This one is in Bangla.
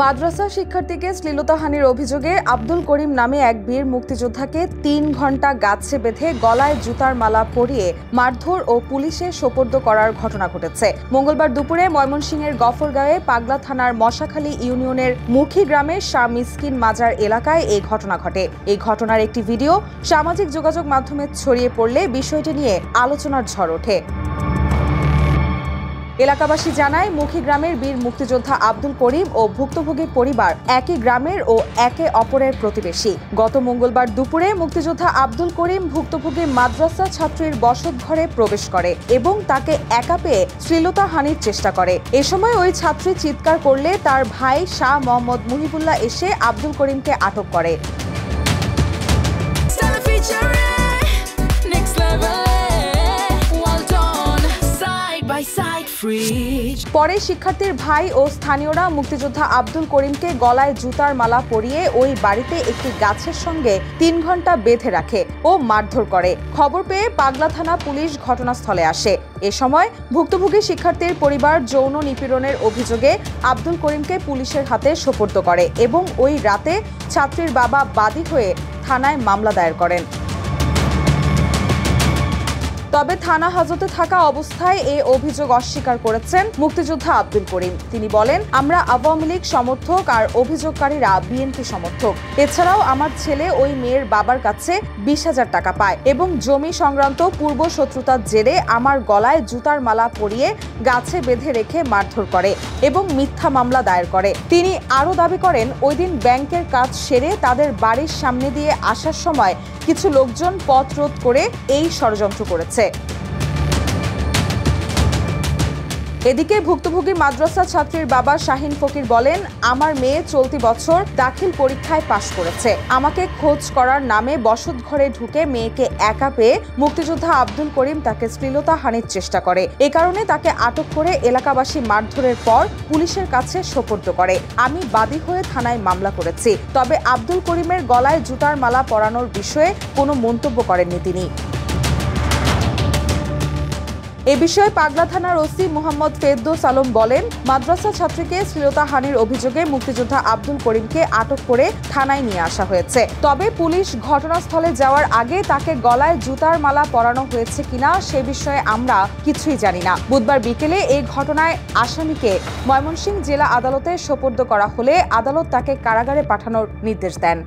মাদ্রাসা শিক্ষার্থীকে শ্লীলতাহানির অভিযোগে আব্দুল করিম নামে এক বীর মুক্তিযোদ্ধাকে ৩ ঘণ্টা গাছে বেঁধে গলায় জুতার মালা পরিয়ে মারধর ও পুলিশে সোপর্দ করার ঘটনা ঘটেছে। মঙ্গলবার দুপুরে ময়মনসিংহের গফরগাঁওয়ে পাগলা থানার মশাখালী ইউনিয়নের মুখী গ্রামের শাহ মিসকিন মাজার এলাকায় এই ঘটনা ঘটে। এই ঘটনার একটি ভিডিও সামাজিক যোগাযোগ মাধ্যমে ছড়িয়ে পড়লে বিষয়টি নিয়ে আলোচনার ঝড় ওঠে। এলাকাবাসী জানায়, মুখী গ্রামের বীর মুক্তিযোদ্ধা আব্দুল করিম ও ভুক্তভোগীর পরিবার একই গ্রামের ও একে অপরের প্রতিবেশী। গত মঙ্গলবার দুপুরে মুক্তিযোদ্ধা আব্দুল করিম ভুক্তভোগী মাদ্রাসা ছাত্রীর বসতঘরে প্রবেশ করে এবং তাকে একা পেয়ে শ্লীলতাহানির চেষ্টা করে। এ সময় ওই ছাত্রী চিৎকার করলে তার ভাই শাহ মোহাম্মদ মুহিবুল্লাহ এসে আব্দুল করিমকে আটক করে। পরে শিক্ষার্থীর ভাই ও স্থানীয়রা মুক্তিযোদ্ধা আব্দুল করিমকে গলায় জুতার মালা পরিয়ে ওই বাড়িতে একটি গাছের সঙ্গে ৩ ঘণ্টা বেঁধে রাখে ও মারধর করে। খবর পেয়ে পাগলা থানা পুলিশ ঘটনাস্থলে আসে। এ সময় ভুক্তভোগী শিক্ষার্থীর পরিবার যৌন নিপীড়নের অভিযোগে আব্দুল করিমকে পুলিশের হাতে সোপর্দ করে এবং ওই রাতে ছাত্রীর বাবা বাদী হয়ে থানায় মামলা দায়ের করেন। তবে থানা হাজতে থাকা অবস্থায় এ অভিযোগ অস্বীকার করেছেন মুক্তিযোদ্ধা আব্দুল করিম। তিনি বলেন, আমরা আওয়ামী লীগ সমর্থক আর অভিযোগকারীরা বিএনপি সমর্থক। এছাড়াও আমার ছেলে ওই মেয়ের বাবার কাছে ২০,০০০ টাকা পায় এবং জমি সংক্রান্ত পূর্ব শত্রুতার জেরে আমার গলায় জুতার মালা পরিয়ে গাছে বেঁধে রেখে মারধর করে এবং মিথ্যা মামলা দায়ের করে। তিনি আরও দাবি করেন, ওই দিন ব্যাংকের কাজ সেরে তাদের বাড়ির সামনে দিয়ে আসার সময় কিছু লোকজন পথ রোধ করে এই ষড়যন্ত্র করেছে। এদিকে ভুক্তভোগী মাদ্রাসা ছাত্রীর বাবা শাহিন ফকির বলেন, আমার মেয়ে চলতি বছর দাখিল পরীক্ষায় পাশ করেছে। আমাকে খোঁজ করার নামে বসতঘরে ঢুকে মেয়েকে একা পেয়ে মুক্তিযোদ্ধা আব্দুল করিম তাকে শ্লীলতাহানির চেষ্টা করে। এ কারণে তাকে আটক করে এলাকাবাসী মারধরের পর পুলিশের কাছে সোপর্দ করে। আমি বাদী হয়ে থানায় মামলা করেছি। তবে আব্দুল করিমের গলায় জুতার মালা পরানোর বিষয়ে কোনো মন্তব্য করেননি তিনি। এ বিষয়ে পাগলা থানার ওসি মোহাম্মদ ফেরদৌস আলম বলেন, মাদ্রাসা ছাত্রীকে শ্লীলতাহানির অভিযোগে মুক্তিযোদ্ধা আব্দুল করিমকে আটক করে থানায় নিয়ে আসা হয়েছে। তবে পুলিশ ঘটনাস্থলে যাওয়ার আগে তাকে গলায় জুতার মালা পরানো হয়েছে কিনা সে বিষয়ে আমরা কিছুই জানি না। বুধবার বিকেলে এই ঘটনায় আসামিকে ময়মনসিংহ জেলা আদালতে সোপর্দ করা হলে আদালত তাকে কারাগারে পাঠানোর নির্দেশ দেন।